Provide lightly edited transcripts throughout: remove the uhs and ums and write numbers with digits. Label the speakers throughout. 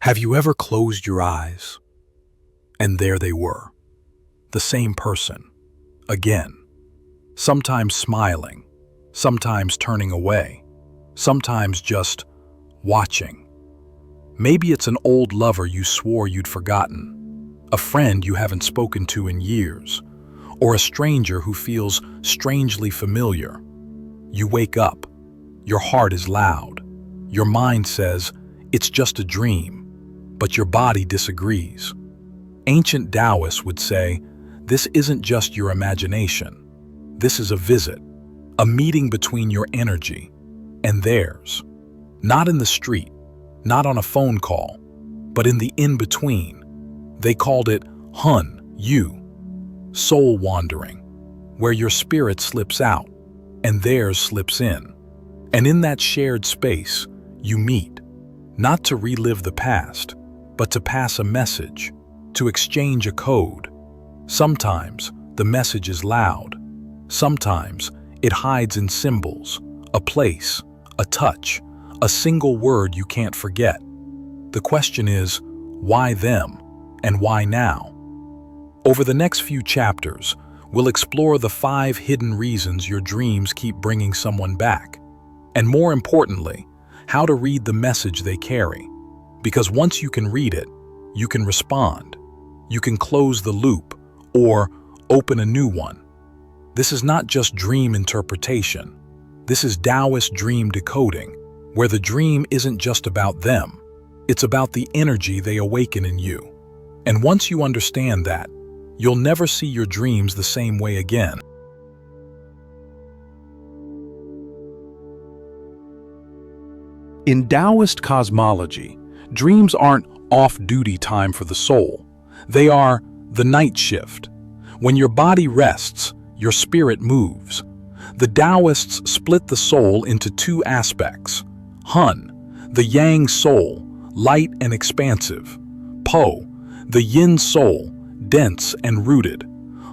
Speaker 1: Have you ever closed your eyes, and there they were, the same person, again, sometimes smiling, sometimes turning away, sometimes just watching? Maybe it's an old lover you swore you'd forgotten, a friend you haven't spoken to in years, or a stranger who feels strangely familiar. You wake up, your heart is loud, your mind says, it's just a dream, but your body disagrees. Ancient Taoists would say, this isn't just your imagination. This is a visit, a meeting between your energy and theirs. Not in the street, not on a phone call, but in the in-between. They called it Hun, you, soul wandering, where your spirit slips out and theirs slips in. And in that shared space, you meet, not to relive the past, but to pass a message, to exchange a code. Sometimes the message is loud. Sometimes it hides in symbols, a place, a touch, a single word you can't forget. The question is, why them and why now? Over the next few chapters, we'll explore the 5 hidden reasons your dreams keep bringing someone back, and more importantly, how to read the message they carry. Because once you can read it, you can respond. You can close the loop or open a new one. This is not just dream interpretation. This is Taoist dream decoding, where the dream isn't just about them. It's about the energy they awaken in you. And once you understand that, you'll never see your dreams the same way again. In Taoist cosmology, dreams aren't off-duty time for the soul. They are the night shift. When your body rests, your spirit moves. The Taoists split the soul into 2 aspects. Hun, the yang soul, light and expansive. Po, the yin soul, dense and rooted.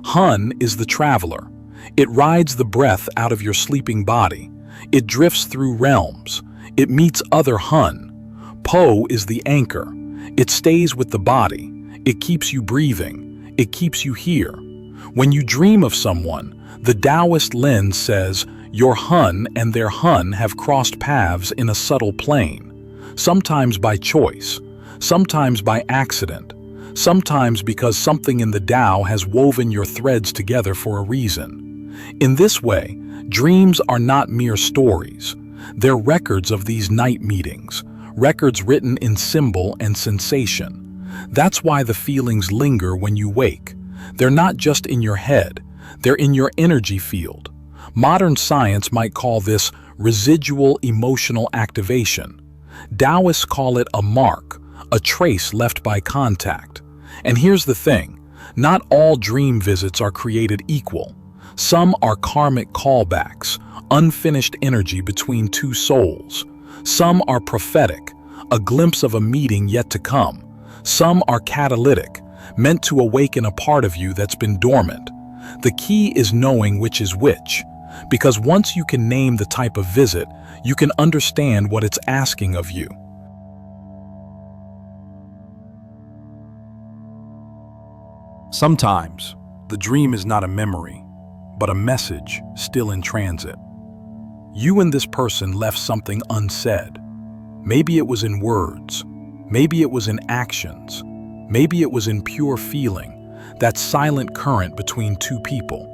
Speaker 1: Hun is the traveler. It rides the breath out of your sleeping body. It drifts through realms. It meets other Hun. Po is the anchor. It stays with the body. It keeps you breathing. It keeps you here. When you dream of someone, the Taoist lens says your Hun and their Hun have crossed paths in a subtle plane, sometimes by choice, sometimes by accident, sometimes because something in the Tao has woven your threads together for a reason. In this way, dreams are not mere stories. They're records of these night meetings, records written in symbol and sensation. That's why the feelings linger when you wake. They're not just in your head, they're in your energy field. Modern science might call this residual emotional activation. Taoists call it a mark, a trace left by contact. And here's the thing, not all dream visits are created equal. Some are karmic callbacks, unfinished energy between 2 souls. Some are prophetic, a glimpse of a meeting yet to come. Some are catalytic, meant to awaken a part of you that's been dormant. The key is knowing which is which, because once you can name the type of visit, you can understand what it's asking of you. Sometimes, the dream is not a memory, but a message still in transit. You and this person left something unsaid. Maybe it was in words, maybe it was in actions, maybe it was in pure feeling, that silent current between 2 people.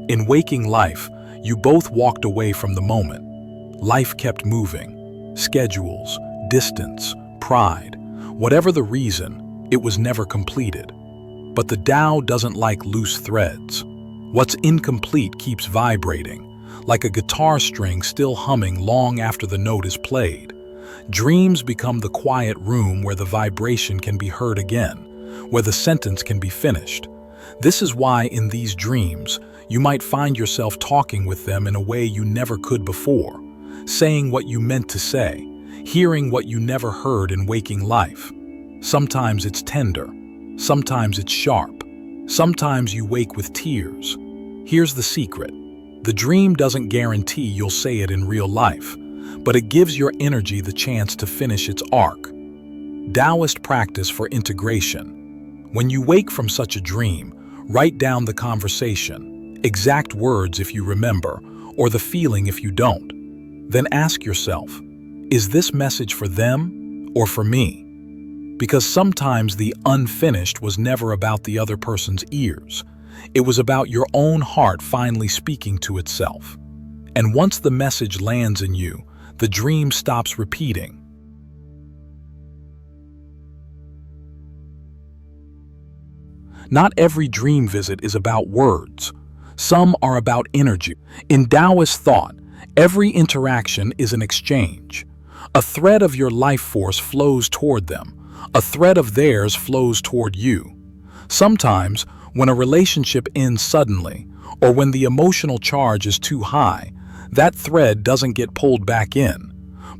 Speaker 1: In waking life, you both walked away from the moment. Life kept moving. Schedules, distance, pride. Whatever the reason, it was never completed. But the Tao doesn't like loose threads. What's incomplete keeps vibrating, like a guitar string still humming long after the note is played. Dreams become the quiet room where the vibration can be heard again, where the sentence can be finished. This is why in these dreams, you might find yourself talking with them in a way you never could before, saying what you meant to say, hearing what you never heard in waking life. Sometimes it's tender, sometimes it's sharp, sometimes you wake with tears. Here's the secret. The dream doesn't guarantee you'll say it in real life, but it gives your energy the chance to finish its arc. Taoist practice for integration. When you wake from such a dream, write down the conversation, exact words if you remember, or the feeling if you don't. Then ask yourself, is this message for them or for me? Because sometimes the unfinished was never about the other person's ears. It was about your own heart finally speaking to itself. And once the message lands in you, the dream stops repeating. Not every dream visit is about words. Some are about energy. In Taoist thought, every interaction is an exchange. A thread of your life force flows toward them. A thread of theirs flows toward you. Sometimes, when a relationship ends suddenly, or when the emotional charge is too high, that thread doesn't get pulled back in.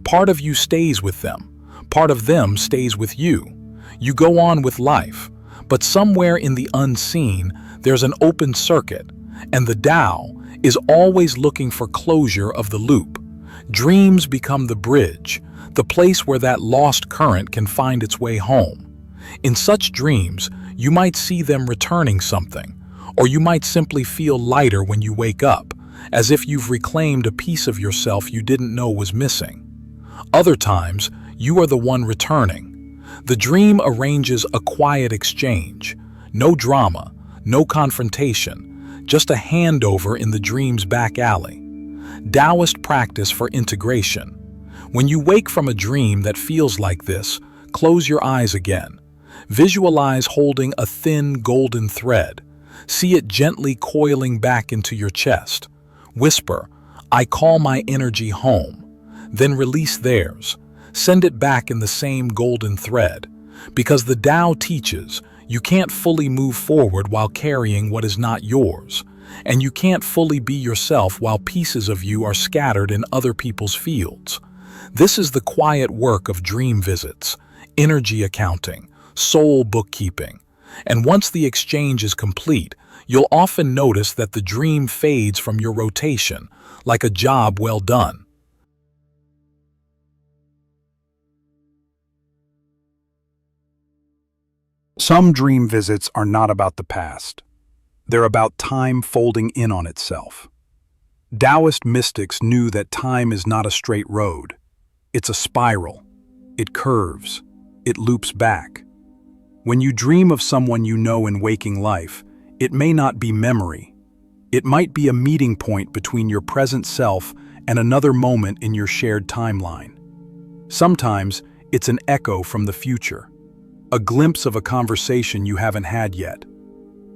Speaker 1: Part of you stays with them. Part of them stays with you. You go on with life. But somewhere in the unseen, there's an open circuit, and the Tao is always looking for closure of the loop. Dreams become the bridge, the place where that lost current can find its way home. In such dreams, you might see them returning something, or you might simply feel lighter when you wake up, as if you've reclaimed a piece of yourself you didn't know was missing. Other times, you are the one returning. The dream arranges a quiet exchange. No drama, no confrontation, just a handover in the dream's back alley. Taoist practice for integration. When you wake from a dream that feels like this, close your eyes again. Visualize holding a thin golden thread. See it gently coiling back into your chest. Whisper, "I call my energy home." Then release theirs. Send it back in the same golden thread. Because the Tao teaches, you can't fully move forward while carrying what is not yours. And you can't fully be yourself while pieces of you are scattered in other people's fields. This is the quiet work of dream visits, energy accounting, soul bookkeeping. And once the exchange is complete, you'll often notice that the dream fades from your rotation, like a job well done.
Speaker 2: Some dream visits are not about the past. They're about time folding in on itself. Taoist mystics knew that time is not a straight road. It's a spiral. It curves. It loops back. When you dream of someone you know in waking life, it may not be memory. It might be a meeting point between your present self and another moment in your shared timeline. Sometimes it's an echo from the future. A glimpse of a conversation you haven't had yet.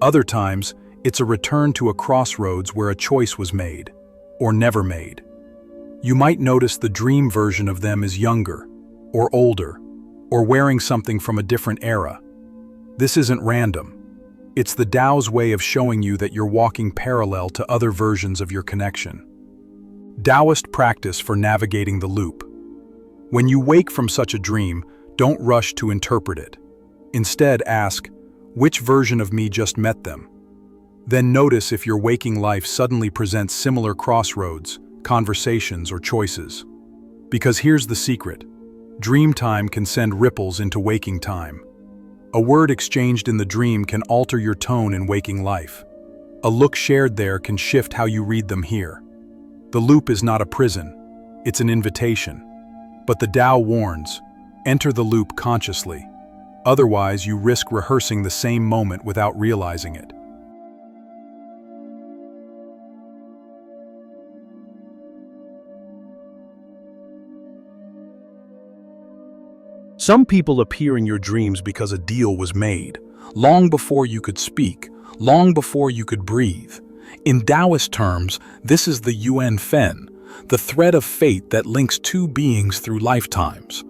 Speaker 2: Other times, it's a return to a crossroads where a choice was made, or never made. You might notice the dream version of them is younger, or older, or wearing something from a different era. This isn't random. It's the Tao's way of showing you that you're walking parallel to other versions of your connection. Taoist practice for navigating the loop. When you wake from such a dream, don't rush to interpret it. Instead, ask, which version of me just met them? Then notice if your waking life suddenly presents similar crossroads, conversations, or choices. Because here's the secret. Dream time can send ripples into waking time. A word exchanged in the dream can alter your tone in waking life. A look shared there can shift how you read them here. The loop is not a prison. It's an invitation. But the Tao warns, enter the loop consciously. Otherwise, you risk rehearsing the same moment without realizing it.
Speaker 1: Some people appear in your dreams because a deal was made, long before you could speak, long before you could breathe. In Taoist terms, this is the Yuan Fen, the thread of fate that links two beings through lifetimes.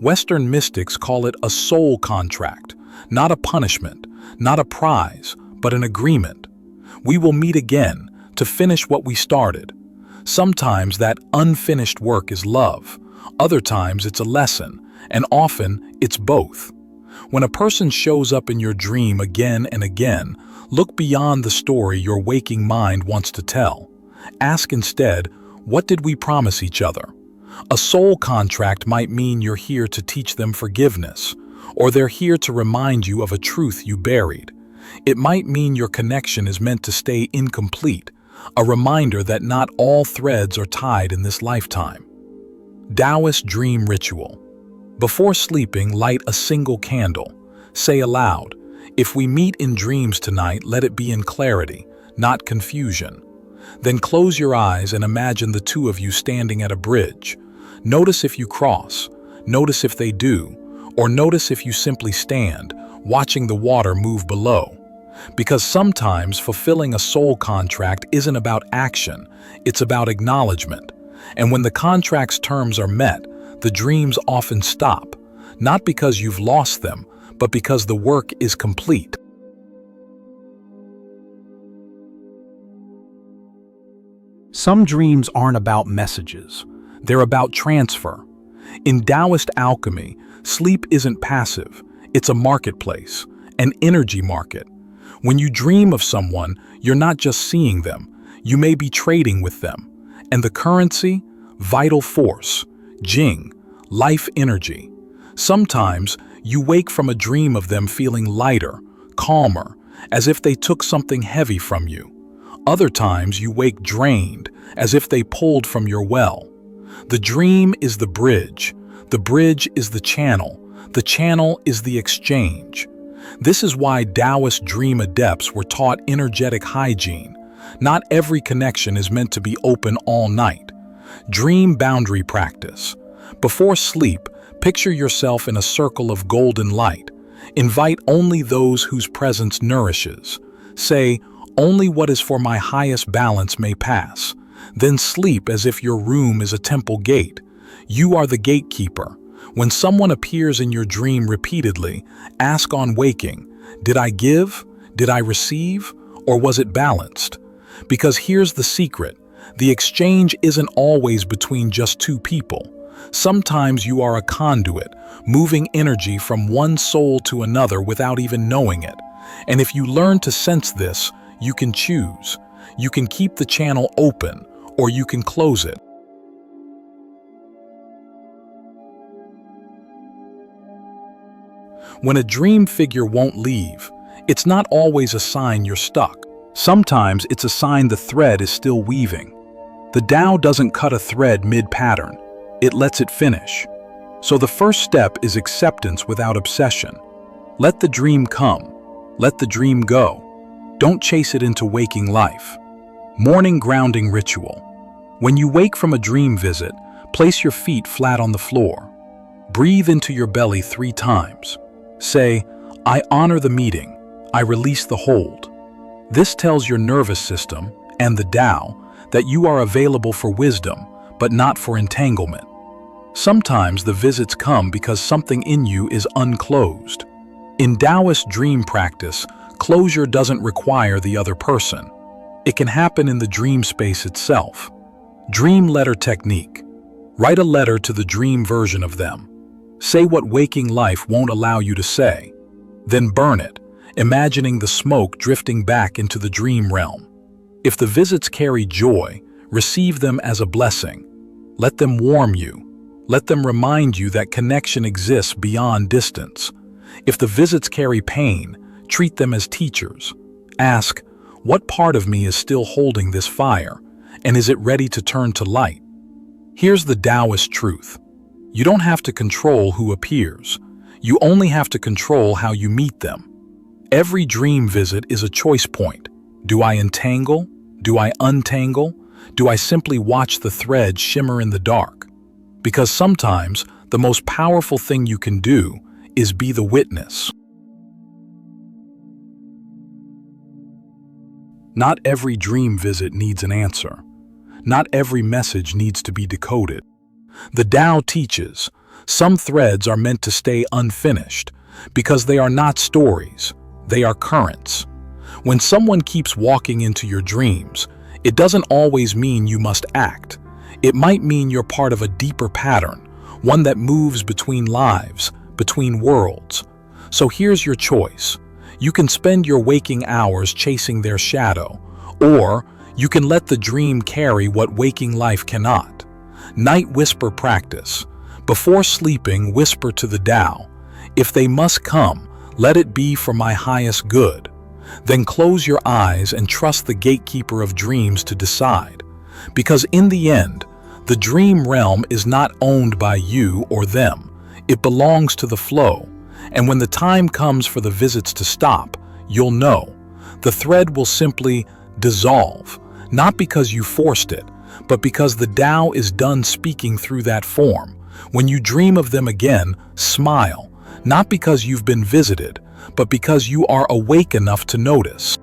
Speaker 1: Western mystics call it a soul contract, not a punishment, not a prize, but an agreement. We will meet again to finish what we started. Sometimes that unfinished work is love, other times it's a lesson, and often it's both. When a person shows up in your dream again and again, look beyond the story your waking mind wants to tell. Ask instead, what did we promise each other? A soul contract might mean you're here to teach them forgiveness, or they're here to remind you of a truth you buried. It might mean your connection is meant to stay incomplete, a reminder that not all threads are tied in this lifetime. Taoist Dream Ritual. Before sleeping, light a single candle. Say aloud, "If we meet in dreams tonight, let it be in clarity, not confusion." Then close your eyes and imagine the two of you standing at a bridge. Notice if you cross, notice if they do, or notice if you simply stand, watching the water move below. Because sometimes fulfilling a soul contract isn't about action, it's about acknowledgement. And when the contract's terms are met, the dreams often stop, not because you've lost them, but because the work is complete.
Speaker 2: Some dreams aren't about messages.
Speaker 1: They're about transfer. In Taoist alchemy, sleep isn't passive, it's a marketplace, an energy market. When you dream of someone, you're not just seeing them, you may be trading with them. And the currency? Vital force, Jing, life energy. Sometimes you wake from a dream of them feeling lighter, calmer, as if they took something heavy from you. Other times you wake drained, as if they pulled from your well. The dream is the bridge is the channel is the exchange. This is why Taoist dream adepts were taught energetic hygiene. Not every connection is meant to be open all night. Dream boundary practice. Before sleep, picture yourself in a circle of golden light. Invite only those whose presence nourishes. Say, "Only what is for my highest balance may pass." Then sleep as if your room is a temple gate. You are the gatekeeper. When someone appears in your dream repeatedly, ask on waking, "Did I give? Did I receive? Or was it balanced?" Because here's the secret. The exchange isn't always between just two people. Sometimes you are a conduit, moving energy from one soul to another without even knowing it. And if you learn to sense this, you can choose. You can keep the channel open, or you can close it. When a dream figure won't leave, it's not always a sign you're stuck. Sometimes it's a sign the thread is still weaving. The Tao doesn't cut a thread mid-pattern, it lets it finish. So the first step is acceptance without obsession. Let the dream come, let the dream go. Don't chase it into waking life. Morning grounding ritual. When you wake from a dream visit, place your feet flat on the floor. Breathe into your belly 3 times. Say, "I honor the meeting, I release the hold." This tells your nervous system, and the Tao, that you are available for wisdom, but not for entanglement. Sometimes the visits come because something in you is unclosed. In Taoist dream practice, closure doesn't require the other person. It can happen in the dream space itself. Dream letter technique. Write a letter to the dream version of them. Say what waking life won't allow you to say. Then burn it, imagining the smoke drifting back into the dream realm. If the visits carry joy, receive them as a blessing. Let them warm you. Let them remind you that connection exists beyond distance. If the visits carry pain, treat them as teachers. Ask, "What part of me is still holding this fire, and is it ready to turn to light?" Here's the Taoist truth. You don't have to control who appears. You only have to control how you meet them. Every dream visit is a choice point. Do I entangle? Do I untangle? Do I simply watch the thread shimmer in the dark? Because sometimes the most powerful thing you can do is be the witness. Not every dream visit needs an answer. Not every message needs to be decoded. The Tao teaches, some threads are meant to stay unfinished because they are not stories, they are currents. When someone keeps walking into your dreams, it doesn't always mean you must act. It might mean you're part of a deeper pattern, one that moves between lives, between worlds. So here's your choice. You can spend your waking hours chasing their shadow, or you can let the dream carry what waking life cannot. Night whisper practice. Before sleeping, whisper to the Tao, If they must come, let it be for my highest good. Then close your eyes and trust the gatekeeper of dreams to decide. Because in the end, the dream realm is not owned by you or them. It belongs to the flow. And when the time comes for the visits to stop, you'll know. The thread will simply dissolve, not because you forced it, but because the Tao is done speaking through that form. When you dream of them again, smile, not because you've been visited, but because you are awake enough to notice.